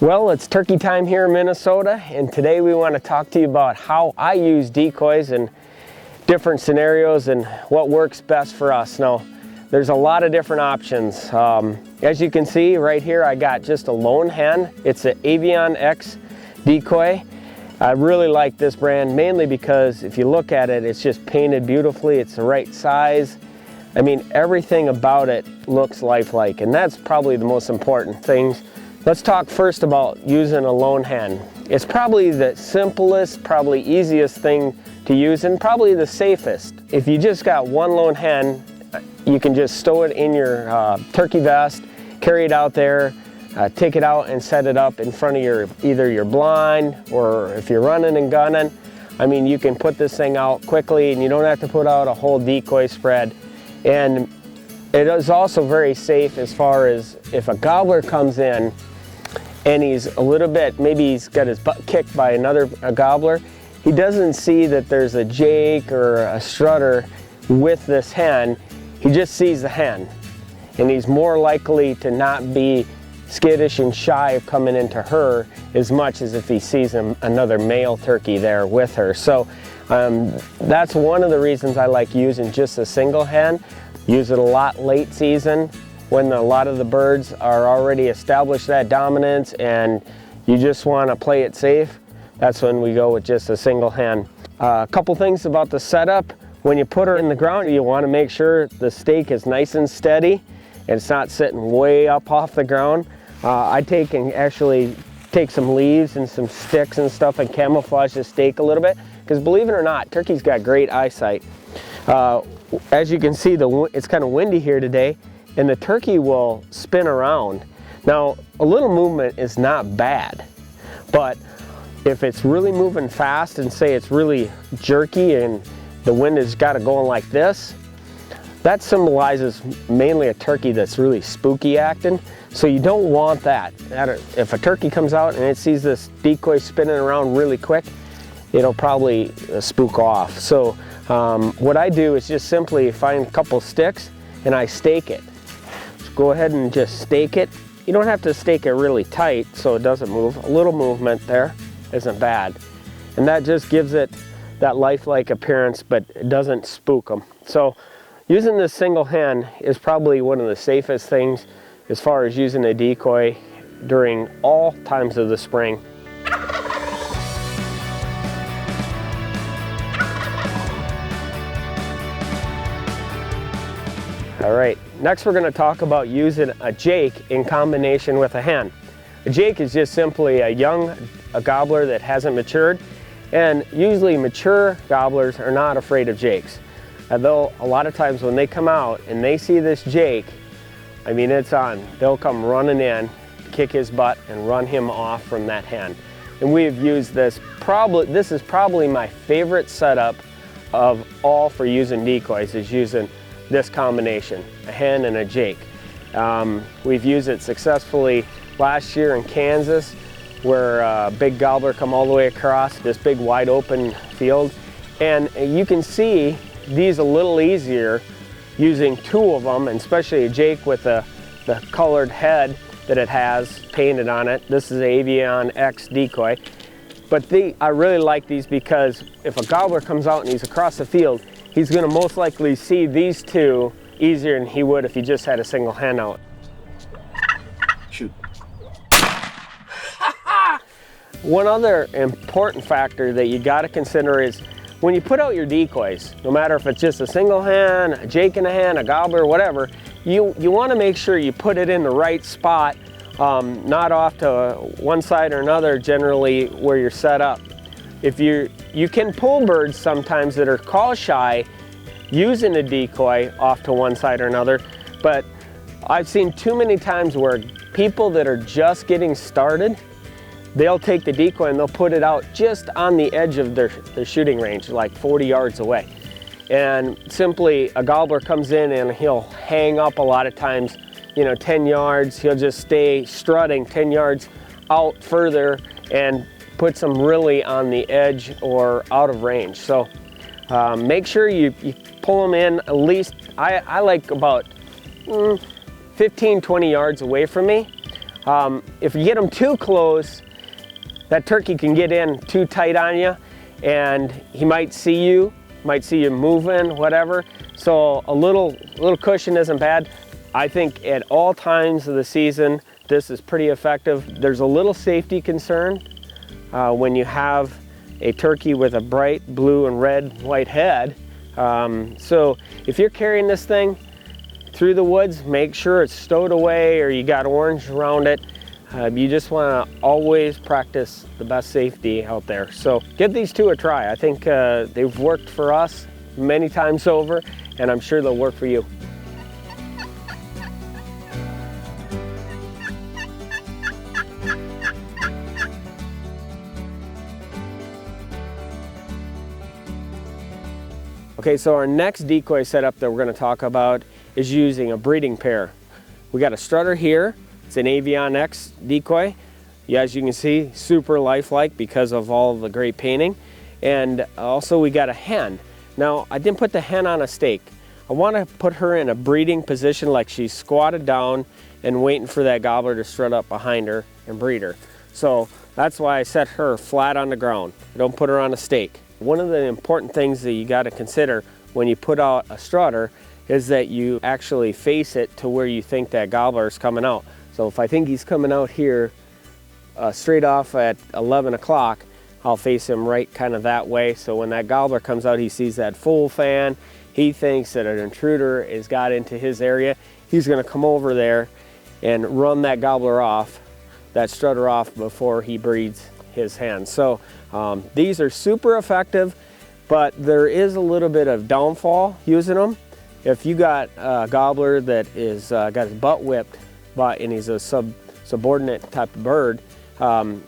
Well, it's turkey time here in Minnesota, and today we want to talk to you about how I use decoys in different scenarios and what works best for us. Now, there's a lot of different options. As you can see right here, I got just a lone hen. It's an Avian X decoy. I really like this brand mainly because if you look at it, it's just painted beautifully. It's the right size. I mean, everything about it looks lifelike, and that's probably the most important things. Let's talk first about using a lone hen. It's probably the simplest, probably easiest thing to use, and probably the safest. If you just got one lone hen, you can just stow it in your turkey vest, carry it out there, take it out and set it up in front of either your blind, or if you're running and gunning. I mean, you can put this thing out quickly and you don't have to put out a whole decoy spread. And it is also very safe as far as if a gobbler comes in and he's a little bit, maybe he's got his butt kicked by a gobbler, he doesn't see that there's a jake or a strutter with this hen. He just sees the hen, and he's more likely to not be skittish and shy of coming into her as much as if he sees another male turkey there with her. So that's one of the reasons I like using just a single hen. Use it a lot late season when a lot of the birds are already established that dominance and you just want to play it safe. That's when we go with just a single hen. A couple things about the setup. When you put her in the ground, you want to make sure the stake is nice and steady and it's not sitting way up off the ground. I actually take some leaves and some sticks and stuff and camouflage the stake a little bit, because believe it or not, turkey's got great eyesight. As you can see, it's kind of windy here today, and the turkey will spin around. Now, a little movement is not bad, but if it's really moving fast and say it's really jerky and the wind has got it going like this, that symbolizes mainly a turkey that's really spooky acting. So you don't want that. If a turkey comes out and it sees this decoy spinning around really quick, it'll probably spook off. So what I do is just simply find a couple sticks and I stake it. So go ahead and just stake it. You don't have to stake it really tight so it doesn't move. A little movement there isn't bad. And that just gives it that lifelike appearance, but it doesn't spook them. So using this single hen is probably one of the safest things as far as using a decoy during all times of the spring. All right, next we're going to talk about using a jake in combination with a hen. A jake is just simply a gobbler that hasn't matured, and usually mature gobblers are not afraid of jakes. Although a lot of times when they come out and they see this jake, I mean, it's on. They'll come running in, kick his butt, and run him off from that hen. And we have used this is probably my favorite setup of all for using decoys, is using this combination, a hen and a jake. We've used it successfully last year in Kansas, where a big gobbler come all the way across this big wide open field. And you can see these a little easier using two of them, and especially a jake with the colored head that it has painted on it. This is an Avian X decoy. But I really like these because if a gobbler comes out and he's across the field, he's going to most likely see these two easier than he would if he just had a single hen out. Shoot. One other important factor that you got to consider is when you put out your decoys, no matter if it's just a single hen, a jake and a hen, a gobbler, whatever, you want to make sure you put it in the right spot, not off to one side or another, generally where you're set up. If you can pull birds sometimes that are call shy using a decoy off to one side or another, but I've seen too many times where people that are just getting started, they'll take the decoy and they'll put it out just on the edge of their shooting range, like 40 yards away. And simply a gobbler comes in and he'll hang up a lot of times, 10 yards. He'll just stay strutting 10 yards out further and puts them really on the edge or out of range. So make sure you pull them in at least, I like about 15, 20 yards away from me. If you get them too close, that turkey can get in too tight on you, and he might see you moving, whatever. So a little cushion isn't bad. I think at all times of the season, this is pretty effective. There's a little safety concern when you have a turkey with a bright blue and red white head. So if you're carrying this thing through the woods, make sure it's stowed away or you got orange around it. You just want to always practice the best safety out there. So give these two a try. I think they've worked for us many times over, and I'm sure they'll work for you. Okay, so our next decoy setup that we're going to talk about is using a breeding pair. We got a strutter here. It's an Avion X decoy. Yeah, as you can see, super lifelike because of all the great painting. And also we got a hen. Now, I didn't put the hen on a stake. I want to put her in a breeding position, like she's squatted down and waiting for that gobbler to strut up behind her and breed her. So that's why I set her flat on the ground. I don't put her on a stake. One of the important things that you got to consider when you put out a strutter is that you actually face it to where you think that gobbler is coming out. So if I think he's coming out here straight off at 11 o'clock, I'll face him right kind of that way. So when that gobbler comes out, he sees that full fan. He thinks that an intruder has got into his area. He's going to come over there and run that gobbler off, that strutter off, before he breeds his hen. So these are super effective, but there is a little bit of downfall using them. If you got a gobbler that is got his butt whipped, and he's a subordinate type of bird,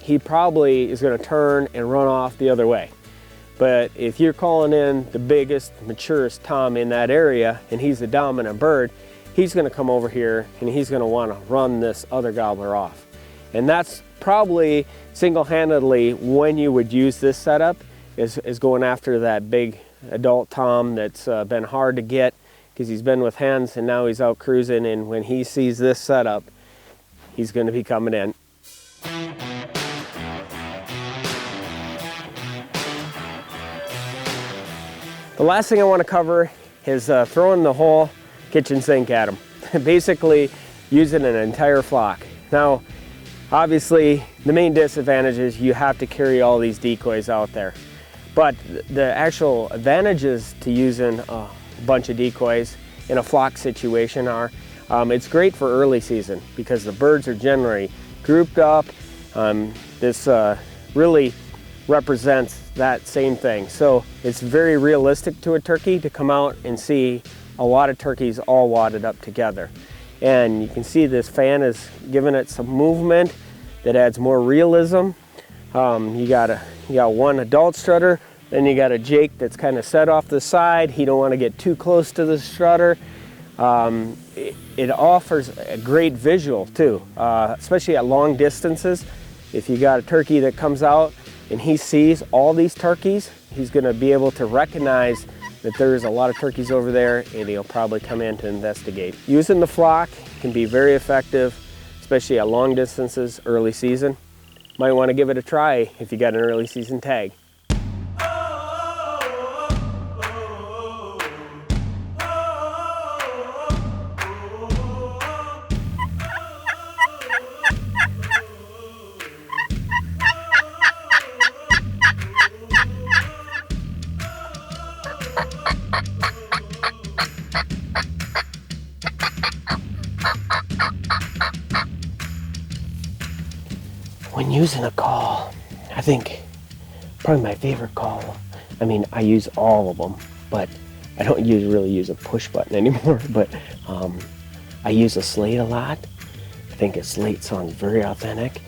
he probably is going to turn and run off the other way. But if you're calling in the biggest, maturest tom in that area, and he's the dominant bird, he's going to come over here and he's going to want to run this other gobbler off. And that's probably single-handedly when you would use this setup, is going after that big adult tom that's been hard to get because he's been with hens and now he's out cruising, and when he sees this setup, he's going to be coming in. The last thing I want to cover is throwing the whole kitchen sink at him. Basically using an entire flock. Now, obviously, the main disadvantage is you have to carry all these decoys out there. But the actual advantages to using a bunch of decoys in a flock situation are, it's great for early season because the birds are generally grouped up. This really represents that same thing. So it's very realistic to a turkey to come out and see a lot of turkeys all wadded up together. And you can see this fan is giving it some movement that adds more realism. You got one adult strutter, then you got a Jake that's kind of set off the side. He don't want to get too close to the strutter. It offers a great visual too, especially at long distances. If you got a turkey that comes out and he sees all these turkeys, he's going to be able to recognize that there's a lot of turkeys over there, and he'll probably come in to investigate. Using the flock can be very effective, especially at long distances, early season. Might want to give it a try if you got an early season tag. When using a call, I think probably my favorite call, I mean, I use all of them, but I don't really use a push button anymore, but I use a slate a lot. I think a slate sounds very authentic.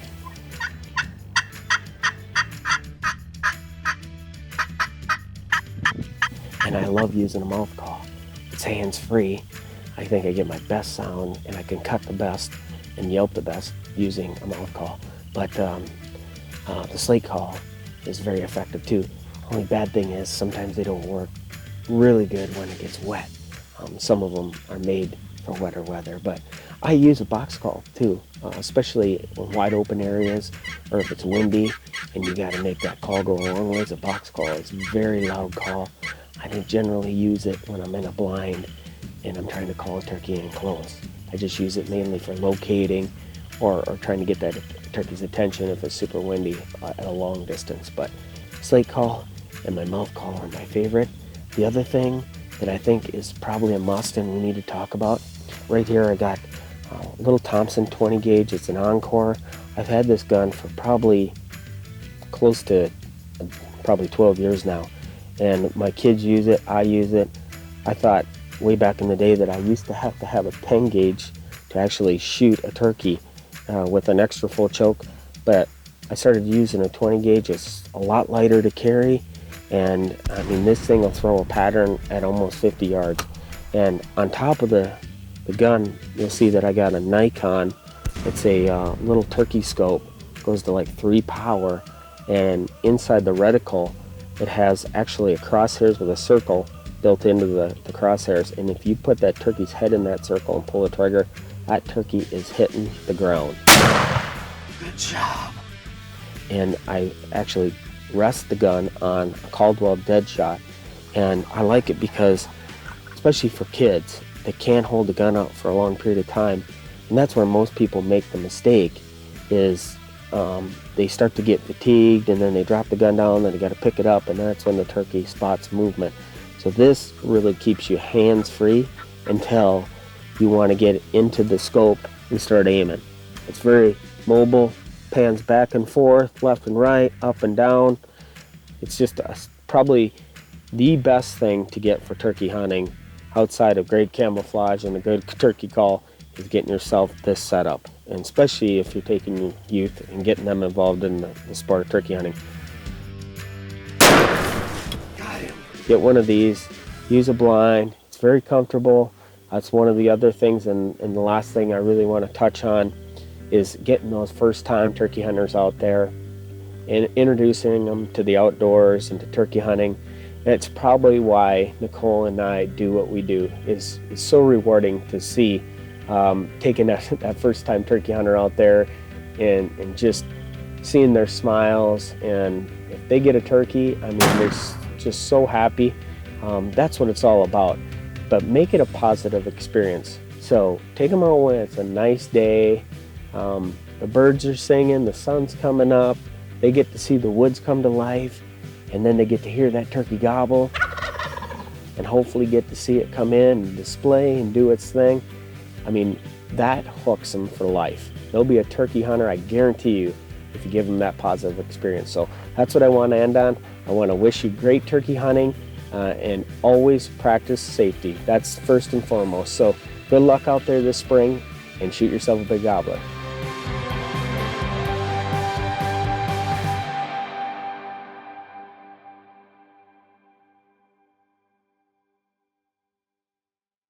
And I love using a mouth call. It's hands-free. I think I get my best sound, and I can cut the best and yelp the best using a mouth call. But the slate call is very effective too. Only bad thing is sometimes they don't work really good when it gets wet. Some of them are made or wetter weather. But I use a box call too, especially in wide open areas, or if it's windy and you got to make that call go a long ways. A box call is a very loud call. I don't generally use it when I'm in a blind and I'm trying to call a turkey in close. I just use it mainly for locating or trying to get that turkey's attention if it's super windy at a long distance. But slate call and my mouth call are my favorite. The other thing that I think is probably a must and we need to talk about, right here I got a little Thompson 20 gauge. It's an Encore. I've had this gun for probably close to 12 years now, and my kids use it, I use it. I thought way back in the day that I used to have a 10 gauge to actually shoot a turkey with an extra full choke, but I started using a 20 gauge. It's a lot lighter to carry, and I mean, this thing will throw a pattern at almost 50 yards. And on top of the gun, you'll see that I got a Nikon. It's a little turkey scope, goes to like 3 power, and inside the reticle it has actually a crosshairs with a circle built into the crosshairs, and if you put that turkey's head in that circle and pull the trigger, that turkey is hitting the ground. Good job. And I actually rest the gun on a Caldwell dead shot, and I like it because, especially for kids, they can't hold the gun out for a long period of time, and that's where most people make the mistake, is they start to get fatigued and then they drop the gun down and they got to pick it up, and that's when the turkey spots movement. So this really keeps you hands free until you want to get into the scope and start aiming. It's very mobile, pans back and forth, left and right, up and down. It's just probably the best thing to get for turkey hunting outside of great camouflage and a good turkey call, is getting yourself this setup, and especially if you're taking your youth and getting them involved in the sport of turkey hunting. Got him. Get one of these, use a blind, it's very comfortable. That's one of the other things, and the last thing I really want to touch on is getting those first time turkey hunters out there and introducing them to the outdoors and to turkey hunting. And it's probably why Nicole and I do what we do. It's so rewarding to see taking that first time turkey hunter out there and just seeing their smiles, and if they get a turkey, I mean, they're just so happy. That's what it's all about. But make it a positive experience. So take them out when it's a nice day, the birds are singing, the sun's coming up, they get to see the woods come to life, and then they get to hear that turkey gobble and hopefully get to see it come in and display and do its thing. I mean, that hooks them for life. They'll be a turkey hunter, I guarantee you, if you give them that positive experience. So that's what I want to end on. I want to wish you great turkey hunting, and always practice safety. That's first and foremost. So good luck out there this spring, and shoot yourself a big gobbler.